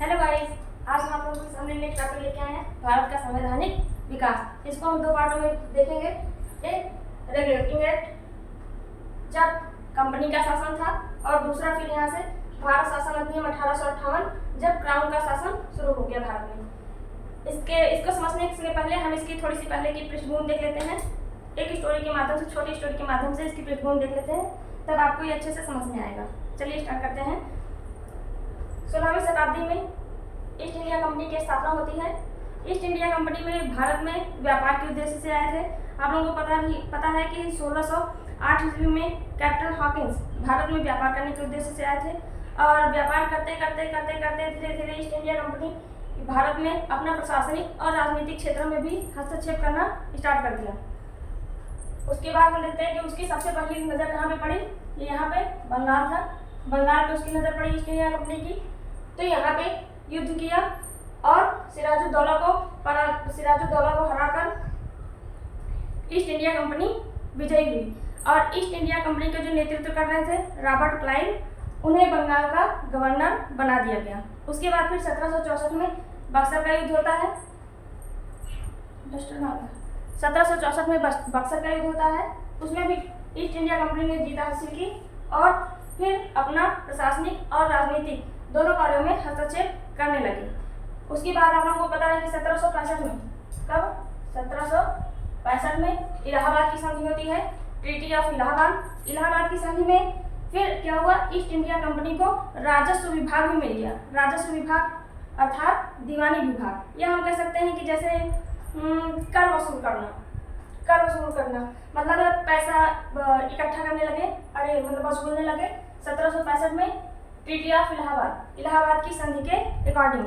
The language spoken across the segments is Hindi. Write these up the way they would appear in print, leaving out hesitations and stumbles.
हेलो गाइस, आज हम आप लोगों के सामने एक टॉपिक लेके आए हैं भारत का संवैधानिक विकास। इसको हम दो पार्टों में देखेंगे। एक रेगुलेटिंग एक्ट, जब कंपनी का शासन था, और दूसरा फिर यहाँ से भारत शासन अधिनियम 1858, जब क्राउन का शासन शुरू हो गया भारत में। इसको समझने से पहले हम इसकी थोड़ी सी पहले की पृष्ठभूमि देख लेते हैं। एक स्टोरी के माध्यम से, छोटी स्टोरी के माध्यम से इसकी पृष्ठभूमि देख लेते हैं, तब आपको ये अच्छे से समझ में आएगा। चलिए स्टार्ट करते हैं। 16वीं शताब्दी में ईस्ट इंडिया कंपनी की स्थापना होती है। ईस्ट इंडिया कंपनी में भारत में व्यापार के उद्देश्य से आए थे। आप लोगों को पता है कि 1608 ईस्वी में कैप्टन हॉकिंस भारत में व्यापार करने के उद्देश्य से आए थे, और व्यापार करते करते करते करते धीरे धीरे ईस्ट इंडिया कंपनी भारत में अपना प्रशासनिक और राजनीतिक क्षेत्रों में भी हस्तक्षेप करना स्टार्ट कर दिया। उसके बाद हम देखते हैं कि उसकी सबसे पहली नज़र कहाँ पे पड़ी। ये यहाँ पे बंगाल था। बंगाल पे उसकी नज़र पड़ी ईस्ट इंडिया कंपनी की। तो यहाँ पे युद्ध किया और सिराजुद्दौला को हराकर ईस्ट इंडिया कंपनी विजयी हुई। और ईस्ट इंडिया कंपनी के जो नेतृत्व कर रहे थे रॉबर्ट क्लाइव, उन्हें बंगाल का गवर्नर बना दिया गया। उसके बाद फिर 1764 में बक्सर का युद्ध होता है। 1764 में बक्सर का युद्ध होता है। उसमें भी ईस्ट इंडिया कंपनी ने जीत हासिल की और फिर अपना प्रशासनिक और राजनीतिक दोनों कार्यों में हस्तक्षेप करने लगे। उसके बाद आप लोगों को पता है कि 1765 में, कब 1765 में इलाहाबाद की संधि होती है, ट्रीटी ऑफ इलाहाबाद। इलाहाबाद की संधि में फिर क्या हुआ, ईस्ट इंडिया कंपनी को राजस्व विभाग भी मिल गया। राजस्व विभाग अर्थात दीवानी विभाग, या हम कह सकते हैं कि जैसे कर वसूल करना मतलब पैसा इकट्ठा करने लगे, मतलब वसूलने लगे। 1765 में ट्रीटी ऑफ इलाहाबाद की संधि के अकॉर्डिंग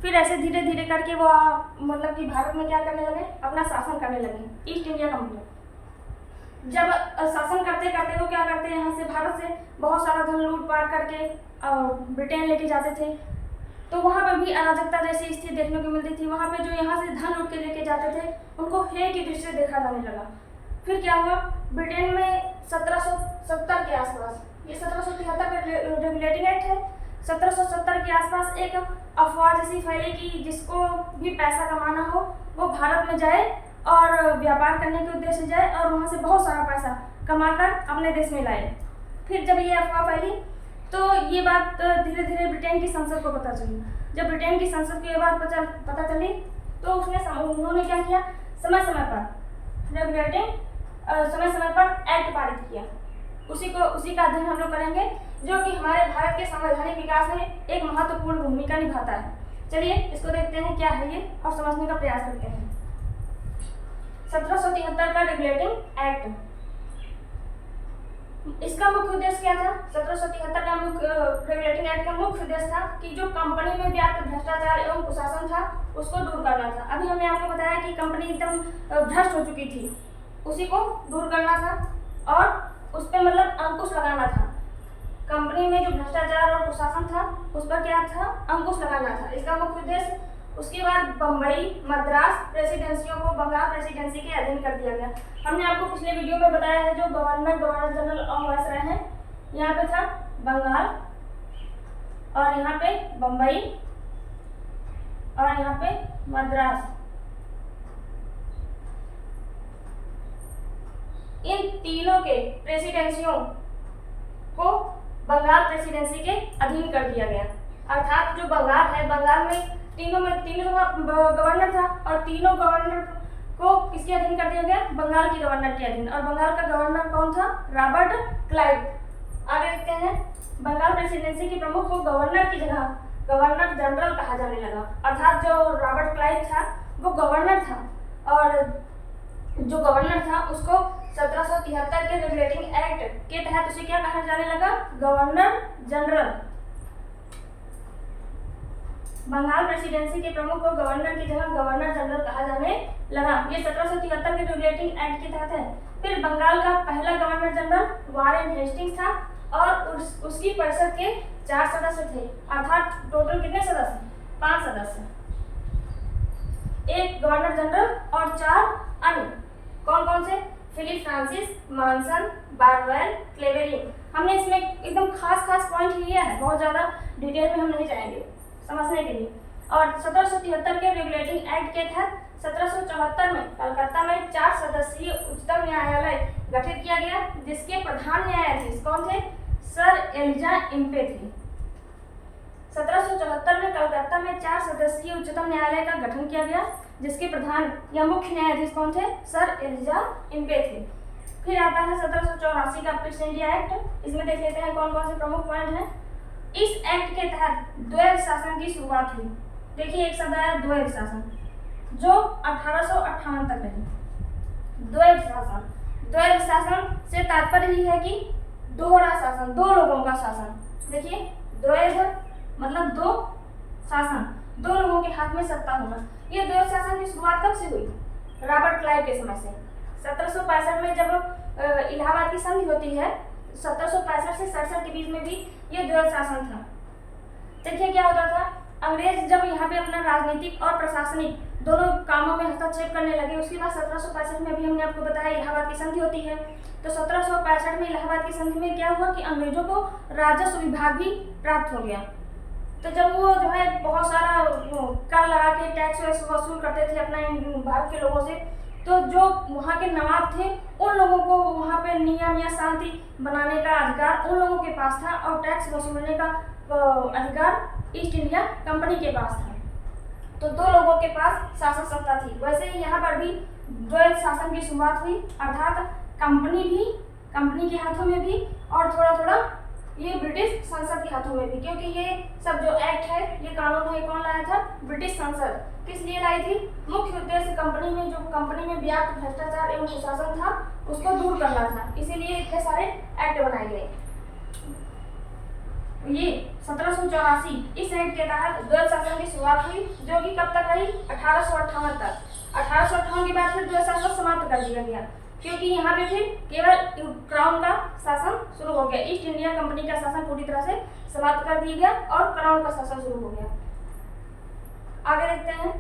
फिर ऐसे धीरे धीरे करके वो मतलब कि भारत में क्या करने लगे, अपना शासन करने लगे ईस्ट इंडिया कंपनी। जब शासन करते करते वो क्या करते हैं, यहाँ से भारत से बहुत सारा धन लूटपाट करके ब्रिटेन लेके जाते थे। तो वहाँ पर भी अराजकता जैसी स्थिति देखने को मिलती थी। वहाँ पे जो यहाँ से धन लूट के लेके जाते थे उनको हे की दृष्टि से देखा जाने लगा। फिर क्या हुआ, ब्रिटेन में 1770 के आसपास, ये 1773 का रेगुलेटिंग एक्ट है, 1770 के आसपास एक अफवाह जैसी फैली कि जिसको भी पैसा कमाना हो वो भारत में जाए और व्यापार करने के उद्देश्य से जाए और वहाँ से बहुत सारा पैसा कमाकर अपने देश में लाए। फिर जब ये अफवाह फैली तो ये बात धीरे धीरे ब्रिटेन की संसद को पता चली। जब ब्रिटेन की संसद को ये बात पता चली तो उन्होंने क्या किया, समय समय पर एक्ट पारित किया। उसी का अध्ययन हम लोग करेंगे, जो कि हमारे भारत के संवैधानिक विकास में एक महत्वपूर्ण भूमिका निभाता है। चलिए इसको देखते हैं क्या है ये और समझने का प्रयास करते हैं। 1773 का रेगुलेटिंग एक्ट, इसका मुख्य उद्देश्य क्या था। 1773 का रेगुलेटिंग एक्ट का मुख्य उद्देश्य था कि जो कंपनी में व्याप्त भ्रष्टाचार एवं कुशासन था उसको दूर करना था। अभी हमने आपको बताया कि कंपनी एकदम भ्रष्ट हो चुकी थी, उसी को दूर करना था और उस पर मतलब अंकुश लगाना था। कंपनी में जो भ्रष्टाचार और कुशासन था उस पर क्या था, अंकुश लगाना था, इसका मुख्य उद्देश्य। उसके बाद बम्बई, मद्रास प्रेसिडेंसियों को बंगाल प्रेसिडेंसी के अधीन कर दिया गया। हमने आपको पिछले वीडियो में बताया है जो गवर्नर जनरल ऑफ वायसराय हैं, यहाँ पे था बंगाल और यहाँ पे बम्बई और यहाँ पे मद्रास। इन तीनों के प्रेसिडेंसियों को बंगाल प्रेसिडेंसी के अधीन कर दिया गया। अर्थात जो बंगाल है, बंगाल में तीनों गवर्नर था और तीनों गवर्नर को किसके अधीन कर दिया गया, बंगाल के गवर्नर के अधीन। और बंगाल का गवर्नर कौन था, रॉबर्ट क्लाइव। आगे देखते हैं, बंगाल प्रेसिडेंसी के प्रमुख को गवर्नर की जगह गवर्नर जनरल कहा जाने लगा। अर्थात जो रॉबर्ट क्लाइव था वो गवर्नर था और जो गवर्नर था उसको 1773 के रेगुलेटिंग एक्ट के तहत उसे क्या कहा जाने लगा, गवर्नर जनरल। बंगाल प्रेसिडेंसी के प्रमुख को गवर्नर की जगह गवर्नर जनरल कहा जाने लगा। ये 1773 के रेगुलेटिंग एक्ट के तहत है। फिर बंगाल का पहला गवर्नर जनरल वारेन हेस्टिंग्स था और उसकी परिषद के 4 सदस्य थे। अर्थात टोटल कितने सदस्य, 5 सदस्य, एक गवर्नर जनरल और 4 अन्य। कौन कौन से, फिलिप फ्रांसिस, मॉनसन, बारवेल, क्लेवेरिन। हमने इसमें एकदम खास पॉइंट लिया है, बहुत ज़्यादा डिटेल में हम नहीं जाएंगे। समझने के लिए। और 1773 के रेगुलेटिंग एक्ट के तहत 1774 में कलकत्ता में 4 सदस्यीय उच्चतम न्यायालय गठित किया गया, जिसके प्रधान न्यायाधीश कौन थे? सर एलिजा इम्पे थे। 1774 में कलकत्ता में 4 सदस्यीय उच्चतम न्यायालय का गठन किया गया, जिसके प्रधान या मुख्य न्यायाधीश कौन थे? सर एलिजा इम्पे थे। फिर आता है 1784 का ईस्ट इंडिया एक्ट। इसमें देख लेते हैं कौन कौन से प्रमुख पॉइंट हैं। इस एक्ट के तहत द्वैध शासन की शुरुआत हुई। देखिए एक शब्द आया द्वैध शासन, जो 1858 तक रही। द्वैध शासन से तात्पर्य ही है कि दोहरा शासन, दो लोगों का शासन। देखिए द्वैध मतलब दो शासन, दो लोगों के हाथ में सत्ता होना। ये द्वैध शासन की शुरुआत कब से हुई? रॉबर्ट क्लाइव के समय से। 1765 में जब इलाहाबाद की संधि होती है, 1765 से 67 के बीच में भी ये द्वैध शासन था। देखिए क्या होता था, अंग्रेज जब यहाँ पे अपना राजनीतिक और प्रशासनिक दोनों कामों में हस्तक्षेप करने लगे, उसके बाद 1765 में भी हमने आपको बताया इलाहाबाद की संधि होती है। तो 1765 में इलाहाबाद की संधि में क्या हुआ कि अंग्रेजों को राजस्व विभाग भी प्राप्त हो गया। तो जब वो जो है बहुत सारा कर लगा के टैक्स वसूल करते थे अपना भारत के लोगों से, तो जो वहाँ के नवाब थे उन लोगों को वहाँ पे नियम या शांति बनाने का अधिकार उन लोगों के पास था, और टैक्स वसूलने का अधिकार ईस्ट इंडिया कंपनी के पास था। तो दो लोगों के पास शासन सत्ता थी। वैसे ही यहाँ पर भी द्वैध शासन की शुरुआत हुई, अर्थात कंपनी के हाथों में भी और थोड़ा थोड़ा ये ब्रिटिश संसद के हाथों में भी, क्योंकि ये सब जो एक्ट है, ये कानून है, कौन लाया था? ब्रिटिश संसद। किस लिए लाई थी? मुख्य उद्देश्य कंपनी में व्याप्त भ्रष्टाचार एवं कुशासन था, उसको दूर करना था। इसीलिए इतने सारे एक्ट बनाए गए। ये 1784 इस एक्ट के तहत द्वैध शासन की शुरुआत हुई, जो कि कब तक रही? 1858 तक। 1858 के बाद फिर द्वैध शासन समाप्त कर दिया गया, क्योंकि यहाँ पे फिर केवल क्राउन का शासन शुरू हो गया। ईस्ट इंडिया कंपनी का शासन पूरी तरह से समाप्त कर दिया गया और क्राउन का शासन शुरू हो गया। आगे देखते हैं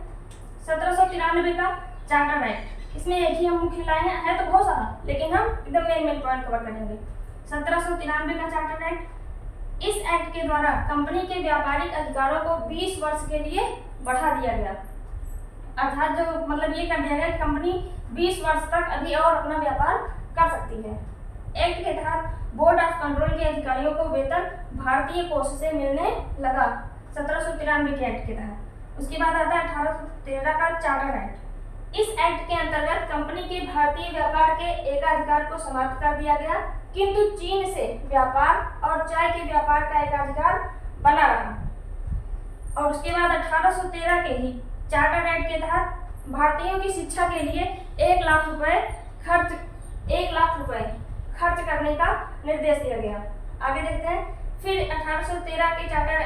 1793 का चार्टर एक्ट। इसमें एक ही हम मुख्य लाइन है तो बहुत सारा, लेकिन हम एकदम मेन पॉइंट कवर करेंगे। 1793 का चार्टर एक्ट, इस एक्ट के द्वारा कंपनी के व्यापारिक अधिकारों को 20 वर्ष के लिए बढ़ा दिया गया। अर्थात जो मतलब ये कर दिया गया कि कंपनी 20 वर्ष तक अभी और अपना व्यापार कर सकती है। एक्ट के तहत बोर्ड ऑफ कंट्रोल के अधिकारियों को वेतन भारतीय कोष से मिलने लगा 1793 के एक्ट के तहत। उसके बाद आता है 1813 का चार्टर एक्ट। इस एक्ट के अंतर्गत कंपनी के भारतीय व्यापार के एकाधिकार को समाप्त कर दिया गया, किंतु चीन से व्यापार और चाय के व्यापार का एकाधिकार बना रहा। और उसके बाद 1813 के ही चार्टर एक्ट के तहत भारतीयों की शिक्षा के लिए 1 लाख रुपए खर्च करने का निर्देश दिया गया। आगे देखते हैं। फिर 1813 के चार्टर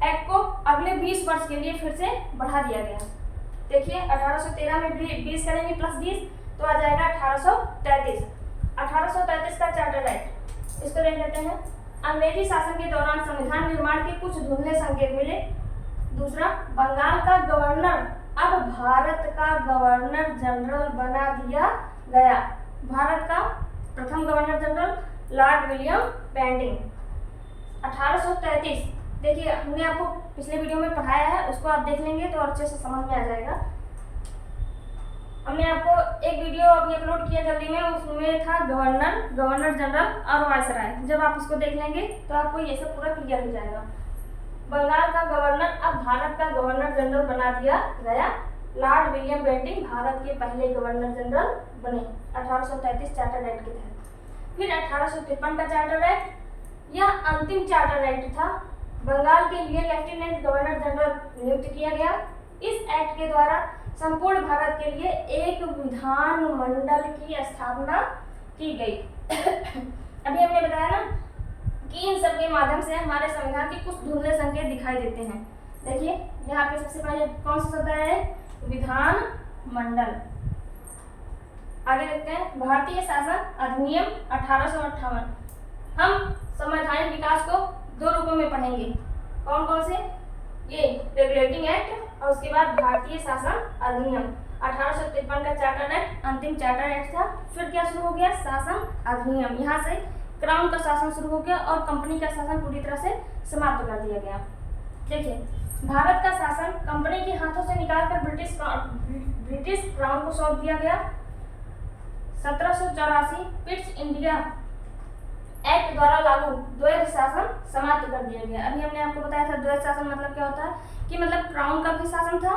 एक्ट को अगले 20 वर्ष के लिए फिर से बढ़ा दिया गया। देखिए 1813 में 20 करेंगे प्लस 20 तो आ जाएगा 1833। 1833 का चार्टर एक्ट, इसको देख लेते हैं। अंग्रेजी शासन के दौरान संविधान निर्माण के कुछ धुंधले संकेत मिले। दूसरा, बंगाल का गवर्नर अब भारत का गवर्नर जनरल बना दिया गया। भारत का प्रथम governor general Lord William Bentinck. 1833, देखिए हमने आपको पिछले वीडियो में पढ़ाया है, उसको आप देख लेंगे तो अच्छे से समझ में आ जाएगा। हमने आपको एक वीडियो अभी अपलोड किया जल्दी में, उसमें था गवर्नर जनरल और वायसराय। जब आप उसको देख लेंगे तो आपको ये सब पूरा क्लियर हो जाएगा। बंगाल का गवर्नर अब भारत का गवर्नर जनरल बना दिया गया। लॉर्ड विलियम बेंटिंग भारत के पहले गवर्नर जनरल बने 1833 चार्टर एक्ट के तहत। फिर 1853 का चार्टर एक्ट, यह अंतिम चार्टर एक्ट था। बंगाल के लिए लेफ्टिनेंट गवर्नर जनरल नियुक्त किया गया। इस एक्ट के द्वारा संपूर्ण भारत के लिए एक विधान मंडल की स्थापना की गई। अभी हमने बताया ना कि इन सब के माध्यम से हमारे संविधान के कुछ धुंधले संकेत दिखाई देते हैं। देखिए यहाँ पे सबसे पहले कौन सा शब्द आया है? विधान मंडल। आगे देखते हैं भारतीय शासन अधिनियम 1858। हम संवैधानिक विकास को 2 रूपों में पढ़ेंगे। कौन कौन से? ये रेगुलेटिंग एक्ट और उसके बाद भारतीय शासन अधिनियम। 1853 का चार्टर एक्ट अंतिम चार्टर एक्ट था। फिर क्या शुरू हो गया? शासन अधिनियम। यहाँ से क्राउन का शासन शुरू हो गया और कंपनी का शासन पूरी तरह से समाप्त कर दिया गया। देखिए भारत का शासन कंपनी के हाथों से निकालकर ब्रिटिश क्राउन को सौंप दिया गया। 1784 पिट्स इंडिया एक्ट द्वारा लागू द्वैध शासन समाप्त कर दिया गया। अभी हमने आपको बताया था द्वैध शासन मतलब क्या होता है कि मतलब क्राउन का भी शासन था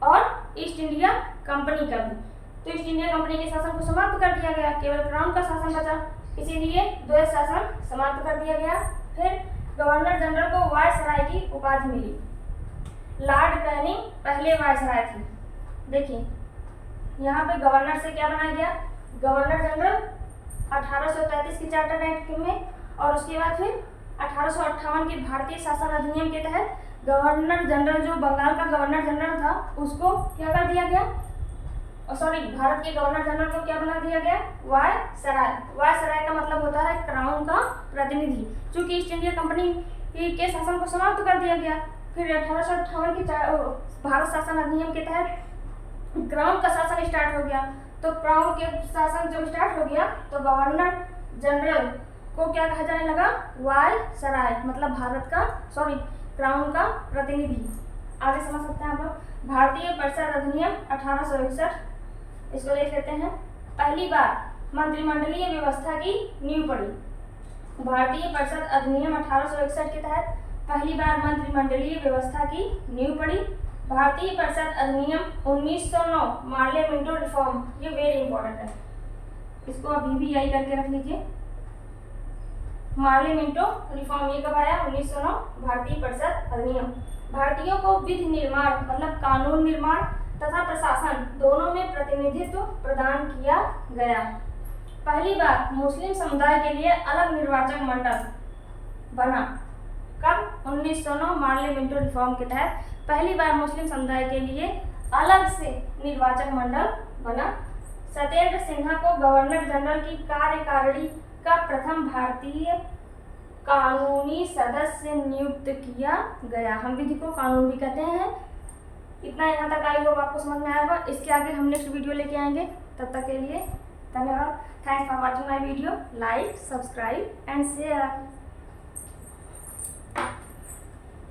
और ईस्ट इंडिया कंपनी का भी। तो ईस्ट इंडिया कंपनी के शासन को समाप्त कर दिया गया, केवल क्राउन का शासन बचा, इसीलिए द्वैध शासन समाप्त कर दिया गया। फिर गवर्नर जनरल को वायसराय की उपाधि मिली। लॉर्ड कैनिंग पहले वायसराय थे। देखिए यहाँ पे गवर्नर से क्या बनाया गया, गवर्नर जनरल 1833 की चार्टर एक्ट में, और उसके बाद फिर 1858 के भारतीय शासन अधिनियम के तहत गवर्नर जनरल, जो बंगाल का गवर्नर जनरल था, उसको क्या कर दिया गया, भारत के गवर्नर जनरल को क्या बना दिया गया, वायसराय। वायसराय का मतलब होता है क्राउन का प्रतिनिधि। चूंकि ईस्ट इंडिया कंपनी के शासन को समाप्त कर दिया गया, फिर 1858 की भारत शासन अधिनियम के तहत क्राउन का शासन स्टार्ट हो गया। तो क्राउन के शासन जब स्टार्ट हो गया तो गवर्नर जनरल को क्या कहा जाने लगा, वायसराय, मतलब भारत का क्राउन का प्रतिनिधि। आगे समझ सकते हैं आप लोग। भारतीय परिषद अधिनियम 1861, इसको देख लेते हैं। पहली बार मंत्रिमंडलीय व्यवस्था की नींव पड़ी। भारतीय परिषद अधिनियम 1861 के तहत पहली बार मंत्रिमंडलीय व्यवस्था की नींव पड़ी। भारतीय परिषद अधिनियम 1909 मार्ले मिंटो रिफॉर्म, ये वेरी इंपॉर्टेंट है, इसको अभी भी यही करके रख लीजिए। मार्ले मिंटो रिफॉर्म ये कब आया, 1909 भारतीय परिषद अधिनियम। भारतीयों को विधि निर्माण मतलब कानून निर्माण तथा प्रशासन दोनों में प्रतिनिधित्व प्रदान किया गया। पहली बार मुस्लिम समुदाय के लिए अलग निर्वाचक मंडल बना। कब, 1909 मार्ले मिंटो रिफॉर्म के तहत पहली बार मुस्लिम समुदाय के लिए अलग से निर्वाचक मंडल बना। सत्येंद्र सिन्हा को गवर्नर जनरल की कार्यकारिणी का प्रथम भारतीय कानूनी सदस्य नियुक्त किया गया। हम विधि को कानून भी कहते हैं। इतना यहाँ तक आई होप आपको समझ में आया होगा। इसके आगे हम नेक्स्ट वीडियो लेके आएंगे। तब तक के लिए धन्यवाद। Thanks for watching my video. Like, subscribe and share.